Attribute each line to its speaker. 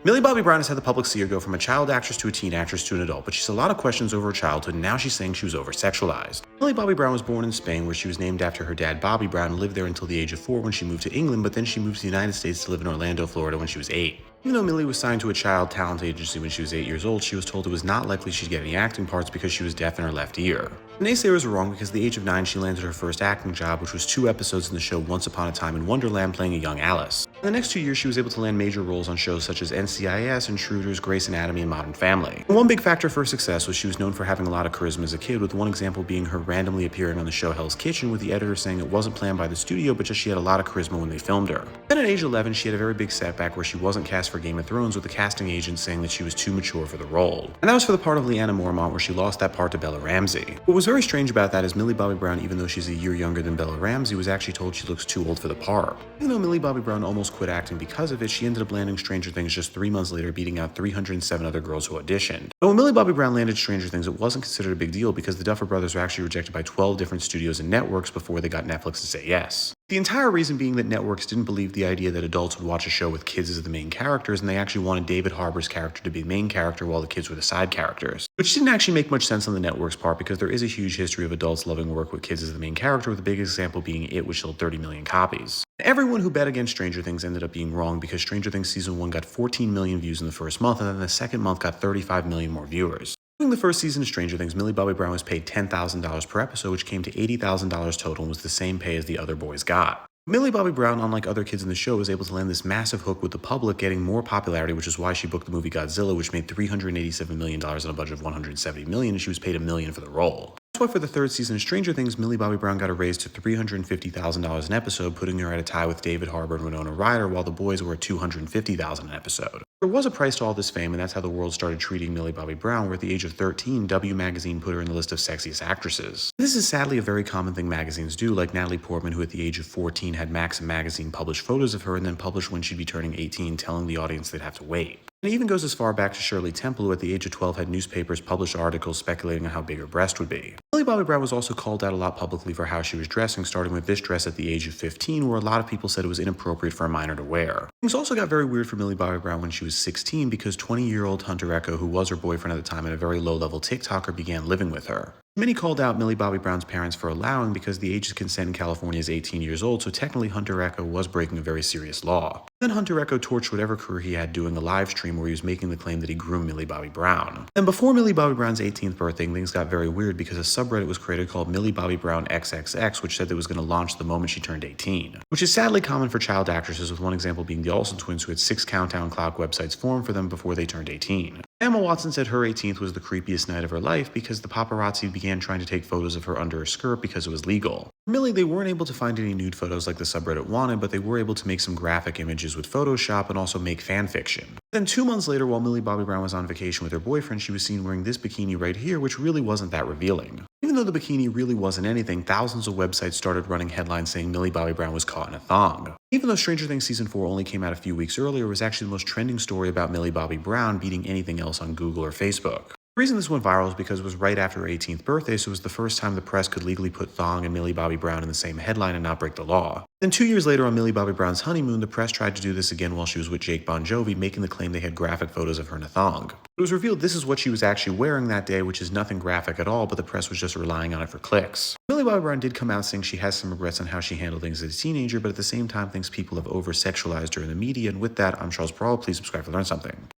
Speaker 1: Millie Bobby Brown has had the public see her go from a child actress to a teen actress to an adult, but she's had a lot of questions over her childhood, and now she's saying she was over-sexualized. Millie Bobby Brown was born in Spain, where she was named after her dad Bobby Brown, and lived there until the age of 4 when she moved to England, but then she moved to the United States to live in Orlando, Florida when she was 8. Even though Millie was signed to a child talent agency when she was 8 years old, she was told it was not likely she'd get any acting parts because she was deaf in her left ear. The naysayers were wrong because at the age of 9 she landed her first acting job, which was 2 episodes in the show Once Upon a Time in Wonderland playing a young Alice. In the next 2 years she was able to land major roles on shows such as NCIS, Intruders, Grey's Anatomy, and Modern Family. And one big factor for her success was she was known for having a lot of charisma as a kid, with one example being her randomly appearing on the show Hell's Kitchen, with the editor saying it wasn't planned by the studio but just she had a lot of charisma when they filmed her. Then at age 11 she had a very big setback where she wasn't cast for Game of Thrones, with the casting agent saying that she was too mature for the role. And that was for the part of Lyanna Mormont, where she lost that part to Bella Ramsey. What was very strange about that is Millie Bobby Brown, even though she's a year younger than Bella Ramsey, was actually told she looks too old for the part. Even though Millie Bobby Brown almost quit acting because of it, she ended up landing Stranger Things just 3 months later, beating out 307 other girls who auditioned. But when Millie Bobby Brown landed Stranger Things, it wasn't considered a big deal because the Duffer Brothers were actually rejected by 12 different studios and networks before they got Netflix to say yes. The entire reason being that networks didn't believe the idea that adults would watch a show with kids as the main characters, and they actually wanted David Harbour's character to be the main character while the kids were the side characters. Which didn't actually make much sense on the network's part because there is a huge history of adults loving work with kids as the main character, with the biggest example being It, which sold 30 million copies. Everyone who bet against Stranger Things ended up being wrong because Stranger Things Season 1 got 14 million views in the first month, and then the second month got 35 million more viewers. During the first season of Stranger Things, Millie Bobby Brown was paid $10,000 per episode, which came to $80,000 total and was the same pay as the other boys got. Millie Bobby Brown, unlike other kids in the show, was able to land this massive hook with the public, getting more popularity, which is why she booked the movie Godzilla, which made $387 million on a budget of $170 million, and she was paid $1 million for the role. That's why for the third season of Stranger Things, Millie Bobby Brown got a raise to $350,000 an episode, putting her at a tie with David Harbour and Winona Ryder, while the boys were at $250,000 an episode. There was a price to all this fame, and that's how the world started treating Millie Bobby Brown, where at the age of 13, W magazine put her in the list of sexiest actresses. This is sadly a very common thing magazines do, like Natalie Portman, who at the age of 14 had Maxim magazine publish photos of her and then publish when she'd be turning 18, telling the audience they'd have to wait. And it even goes as far back to Shirley Temple, who at the age of 12 had newspapers publish articles speculating on how big her breast would be. Millie Bobby Brown was also called out a lot publicly for how she was dressing, starting with this dress at the age of 15, where a lot of people said it was inappropriate for a minor to wear. Things also got very weird for Millie Bobby Brown when she was 16 because 20-year-old Hunter Echo, who was her boyfriend at the time and a very low-level TikToker, began living with her. Many called out Millie Bobby Brown's parents for allowing because the age of consent in California is 18 years old, so technically Hunter Echo was breaking a very serious law. Then Hunter Echo torched whatever career he had doing a live stream where he was making the claim that he groomed Millie Bobby Brown. Then before Millie Bobby Brown's 18th birthday, things got very weird because a subreddit was created called Millie Bobby Brown XXX, which said that it was going to launch the moment she turned 18. Which is sadly common for child actresses, with one example being the Olsen twins, who had 6 countdown clock websites formed for them before they turned 18. Emma Watson said her 18th was the creepiest night of her life because the paparazzi began trying to take photos of her under her skirt because it was legal. For Millie, they weren't able to find any nude photos like the subreddit wanted, but they were able to make some graphic images with Photoshop and also make fan fiction. Then 2 months later, while Millie Bobby Brown was on vacation with her boyfriend, she was seen wearing this bikini right here, which really wasn't that revealing. Even though the bikini really wasn't anything, thousands of websites started running headlines saying Millie Bobby Brown was caught in a thong. Even though Stranger Things Season 4 only came out a few weeks earlier, it was actually the most trending story about Millie Bobby Brown, beating anything else on Google or Facebook. The reason this went viral is because it was right after her 18th birthday, so it was the first time the press could legally put thong and Millie Bobby Brown in the same headline and not break the law. Then 2 years later, on Millie Bobby Brown's honeymoon, the press tried to do this again while she was with Jake Bon Jovi, making the claim they had graphic photos of her in a thong. It was revealed this is what she was actually wearing that day, which is nothing graphic at all, but the press was just relying on it for clicks. Millie Bobby Brown did come out saying she has some regrets on how she handled things as a teenager, but at the same time thinks people have over-sexualized her in the media, and with that, I'm Charles Parral. Please subscribe to learn something.